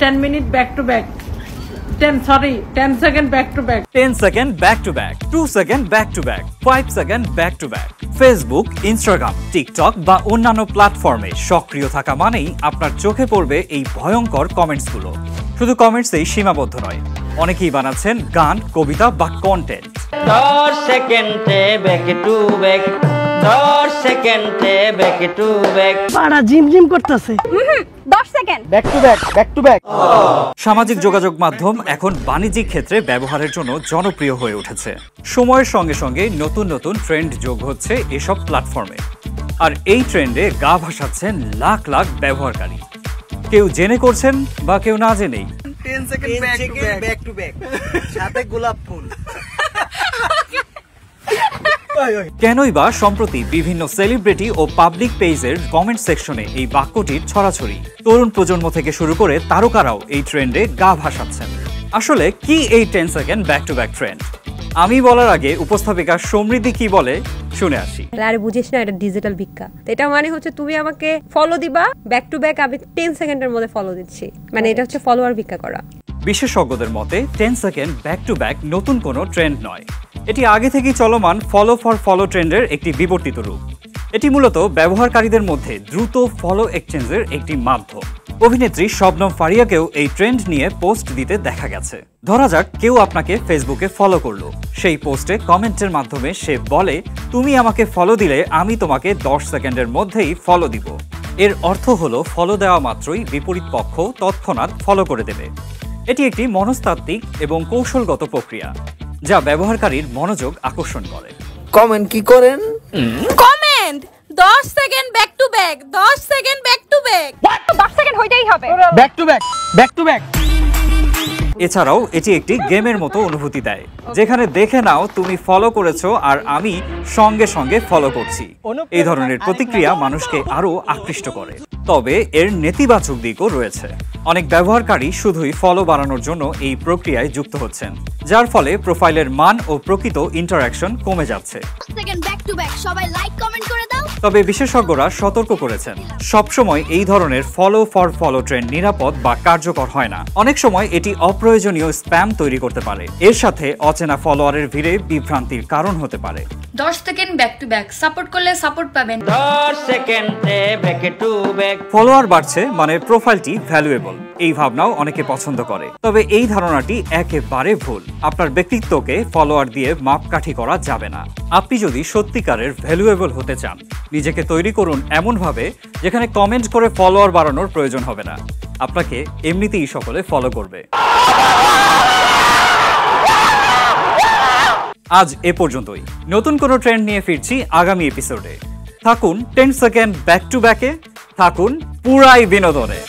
10 minutes back to back. 10 second back to back. 10 second back to back, 2 second back to back, 5 second back to back. Facebook, Instagram, TikTok বা অন্যান্য প্ল্যাটফর্মে সক্রিয় থাকা মানেই আপনার চোখে পড়বে এই ভয়ঙ্কর কমেন্টসগুলো। শুধু কমেন্টসেই সীমাবদ্ধ নয়, অনেকেই বানাচ্ছেন গান, কবিতা বা কন্টেন্ট। 10 সেকেন্ডে ব্যাক টু ব্যাক, 10 সেকেন্ডে ব্যাক টু ব্যাক। পাড়া জিম করতেছে। 10 second back to back, back to back. সামাজিক যোগাযোগ মাধ্যম এখন বাণিজ্যিক ক্ষেত্রে ব্যবহারের জন্য জনপ্রিয় হয়ে উঠেছে। সময়ের সঙ্গে সঙ্গে নতুন নতুন ট্রেন্ড যোগ হচ্ছে এসব প্ল্যাটফর্মে, আর এই ট্রেন্ডে গা ভাসাচ্ছেন লাখ লাখ ব্যবহারকারী। কেউ জেনে করছেন বা কেউ না জেনেই। 10 সেকেন্ড ব্যাক টু ব্যাক, সাথে গোলাপ ফুল। কেনই বা সম্প্রতি বিভিন্ন সেলিব্রিটি ও পাবলিক পেজের কমেন্ট সেকশনে এই বাক্যটির ছড়াছড়ি। তরুণ প্রজন্ম থেকে শুরু করে তারকারাও এই ট্রেন্ডে গা ভাসাচ্ছেন। আসলে কি এই 10 second back to back trend? আমি বলার আগে উপস্থাপিকা সমৃদ্ধি কি বলে শুনে আসি। আরে বুঝিস না, এটা ডিজিটাল ভিক্ষা। এটা মানে হচ্ছে তুমি আমাকে ফলো দিবা, ব্যাক টু ব্যাক আমি 10 সেকেন্ডের মধ্যে ফলো দিচ্ছি, মানে এটা হচ্ছে ফলোয়ার ভিক্ষা করা। বিশেষজ্ঞদের মতে 10 সেকেন্ড ব্যাক টু ব্যাক নতুন কোনো ট্রেন্ড নয়, এটি আগে থেকেই চলমান ফলো ফর ফলো ট্রেন্ডের একটি বিবর্তিত রূপ। এটি মূলত ব্যবহারকারীদের মধ্যে দ্রুত ফলো এক্সচেঞ্জের একটি মাধ্যম। অভিনেত্রী শবনম ফারিয়াকেও এই ট্রেন্ড নিয়ে পোস্ট দিতে দেখা গেছে। ধরা যাক কেউ আপনাকে ফেসবুকে ফলো করলো, সেই পোস্টে কমেন্টের মাধ্যমে সে বলে, তুমি আমাকে ফলো দিলে আমি তোমাকে 10 সেকেন্ডের মধ্যেই ফলো দিব। এর অর্থ হলো ফলো দেওয়া মাত্রই বিপরীত পক্ষ তৎক্ষণাৎ ফলো করে দেবে। এটি একটি মনস্তাত্ত্বিক এবং কৌশলগত প্রক্রিয়া যা ব্যবহারকারীর মনোযোগ আকর্ষণ করে। কমেন্ট কি করেন? Comment 10 second back to back, 10 second back to back. 10 second হইতেই হবে। Back to back, back to back. এছাড়াও এটি একটি গেমের মতো অনুভূতি দেয়, যেখানে দেখে নাও তুমি ফলো করেছো আর আমি সঙ্গে সঙ্গে ফলো করছি। এই ধরনের প্রতিক্রিয়া মানুষকে আরো আকৃষ্ট করে। তবে এর নেতিবাচক দিকও রয়েছে। অনেক ব্যবহারকারী শুধুই ফলো বাড়ানোর জন্য এই প্রক্রিয়ায় যুক্ত হচ্ছেন, যার ফলে প্রোফাইলের মান ও প্রকৃত ইন্টারঅ্যাকশন কমে যাচ্ছে। তবে বিশেষজ্ঞরা সতর্ক করেছেন, সবসময় এই ধরনের ফলো ফর ফলো ট্রেন্ড নিরাপদ বা কার্যকর হয় না। অনেক সময় এটি অপ্রয়োজনীয় স্প্যাম তৈরি করতে পারে, এর সাথে অচেনা ফলোয়ারের ভিড়ে বিভ্রান্তির কারণ হতে পারে। 10 second back to back, support করলে সাপোর্ট পাবেন। 10 সেকেন্ডে ব্যাক টু ব্যাক। ফলোয়ার বাড়ছে মানে প্রোফাইলটি ভ্যালুয়েবল, এই ভাবনাও অনেকে পছন্দ করে। তবে এই ধারণাটি একেবারে ভুল। আপনার ব্যক্তিত্বকে ফলোয়ার দিয়ে মাপকাঠি করা যাবে না। আপনি যদি সত্যিকারের ভ্যালুয়েবল হতে চান, নিজেকে তৈরি করুন এমনভাবে যেখানে কমেন্ট করে ফলোয়ার বাড়ানোর প্রয়োজন হবে না। আপনাকে এমনিতেই সকলে ফলো করবে। আজ এ পর্যন্তই। নতুন কোনো ট্রেন্ড নিয়ে ফিরছি আগামী এপিসোডে। থাকুন 10 সেকেন্ড ব্যাক টু ব্যাকে, থাকুন পুরাই বিনোদনে।